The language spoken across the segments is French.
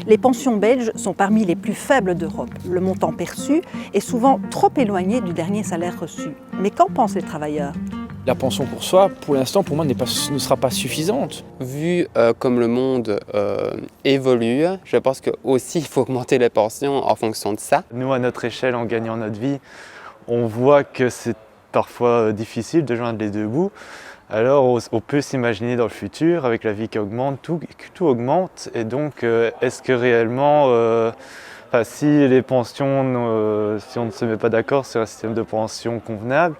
Les pensions belges sont parmi les plus faibles d'Europe. Le montant perçu est souvent trop éloigné du dernier salaire reçu. Mais qu'en pensent les travailleurs ? La pension qu'on reçoit, pour l'instant, pour moi, ne sera pas suffisante. Vu comme le monde évolue, je pense qu'aussi il faut augmenter les pensions en fonction de ça. Nous, à notre échelle, en gagnant notre vie, on voit que c'est parfois difficile de joindre les deux bouts. Alors on peut s'imaginer dans le futur, avec la vie qui augmente, tout augmente. Et donc, est-ce que réellement, si les pensions, si on ne se met pas d'accord sur un système de pension convenable,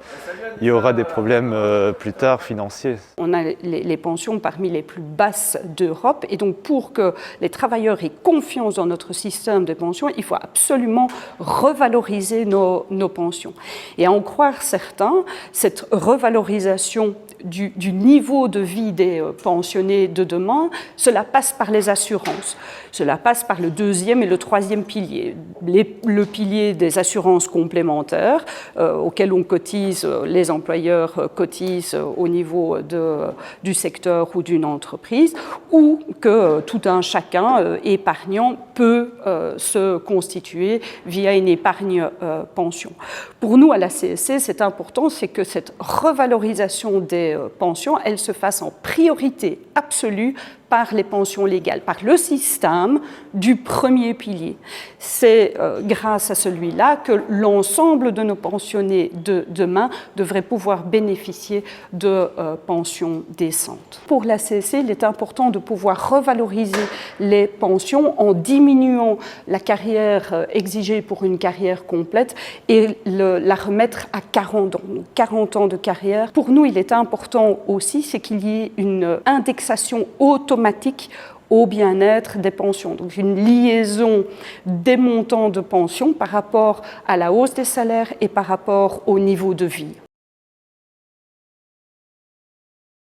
il y aura des problèmes plus tard financiers. On a les pensions parmi les plus basses d'Europe et donc pour que les travailleurs aient confiance dans notre système de pension, il faut absolument revaloriser nos pensions. Et à en croire certains, cette revalorisation du niveau de vie des pensionnés de demain, cela passe par les assurances. Cela passe par le deuxième et le troisième pilier. Le pilier des assurances complémentaires auxquelles on cotise, les employeurs cotisent au niveau du secteur ou d'une entreprise, ou que tout un chacun épargnant peut se constituer via une épargne pension. Pour nous, à la CSC, c'est important, c'est que cette revalorisation des pensions, elle se fasse en priorité absolue par les pensions légales, par le système du premier pilier. C'est grâce à celui-là que l'ensemble de nos pensionnés de demain devraient pouvoir bénéficier de pensions décentes. Pour la CSC, il est important de pouvoir revaloriser les pensions en diminuant la carrière exigée pour une carrière complète et la remettre à 40 ans, 40 ans de carrière. Pour nous, il est important aussi, c'est qu'il y ait une indexation automatique au bien-être des pensions. Donc une liaison des montants de pension par rapport à la hausse des salaires et par rapport au niveau de vie.